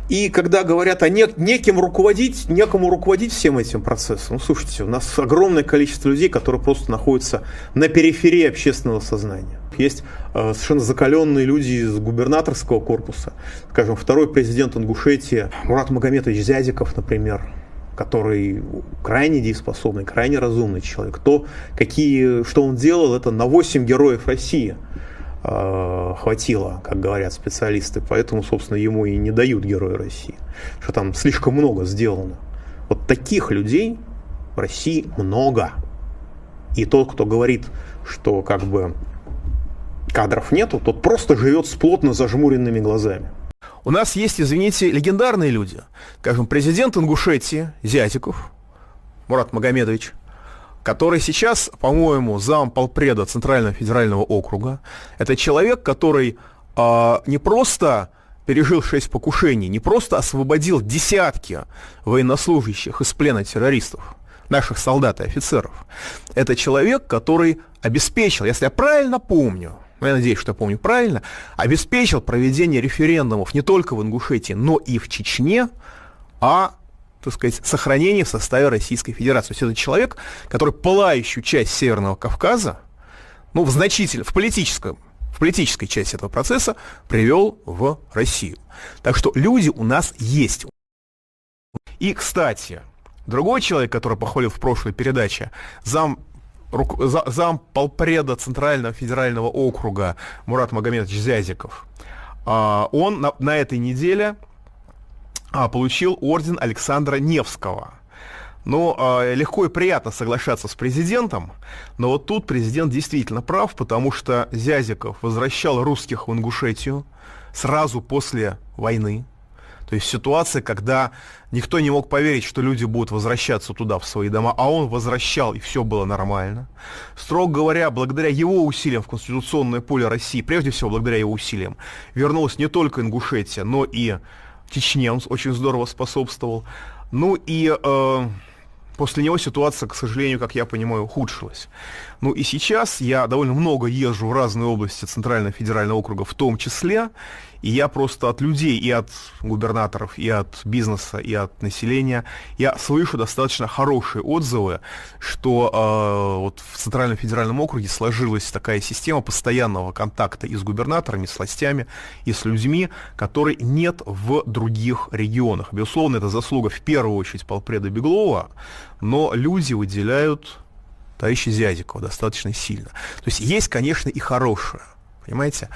И когда говорят о некому руководить всем этим процессом, ну, слушайте, у нас огромное количество людей, которые просто находятся на периферии общественного сознания. Есть совершенно закаленные люди из губернаторского корпуса, скажем, второй президент Ингушетии Мурат Магометович Зязиков, например, который крайне дееспособный, крайне разумный человек. Что он делал, это на 8 героев России хватило, как говорят специалисты, поэтому, собственно, ему и не дают Героя России, что там слишком много сделано. Вот таких людей в России много. И тот, кто говорит, что как бы кадров нету, тот просто живет с плотно зажмуренными глазами. У нас есть, извините, легендарные люди. Скажем, президент Ингушетии Зязиков Мурат Магомедович, который сейчас, по-моему, замполпреда Центрального федерального округа. Это человек, который не просто пережил 6 покушений, не просто освободил десятки военнослужащих из плена террористов, наших солдат и офицеров. Это человек, который обеспечил, если я правильно помню, я надеюсь, что я помню правильно, обеспечил проведение референдумов не только в Ингушетии, но и в Чечне, так сказать, сохранение в составе Российской Федерации. То есть это человек, который пылающую часть Северного Кавказа, ну, в политической части этого процесса привел в Россию. Так что люди у нас есть. И, кстати, другой человек, который похвалил в прошлой передаче, замполпреда Центрального федерального округа Мурат Магомедович Зязиков, он на этой неделе получил орден Александра Невского. Ну, легко и приятно соглашаться с президентом, но вот тут президент действительно прав, потому что Зязиков возвращал русских в Ингушетию сразу после войны. То есть ситуация, когда никто не мог поверить, что люди будут возвращаться туда, в свои дома, а он возвращал, и все было нормально. Строго говоря, благодаря его усилиям в конституционное поле России, прежде всего благодаря его усилиям, вернулась не только Ингушетия, но и Чечне, он очень здорово способствовал. Ну и после него ситуация, к сожалению, как я понимаю, ухудшилась. Ну и сейчас я довольно много езжу в разные области Центрального федерального округа в том числе, и я просто от людей, и от губернаторов, и от бизнеса, и от населения, я слышу достаточно хорошие отзывы, что вот в Центральном федеральном округе сложилась такая система постоянного контакта и с губернаторами, и с властями, и с людьми, которой нет в других регионах. Безусловно, это заслуга в первую очередь полпреда Беглова, но люди выделяют товарища Зязикова достаточно сильно. То есть есть, конечно, и хорошее, понимаете?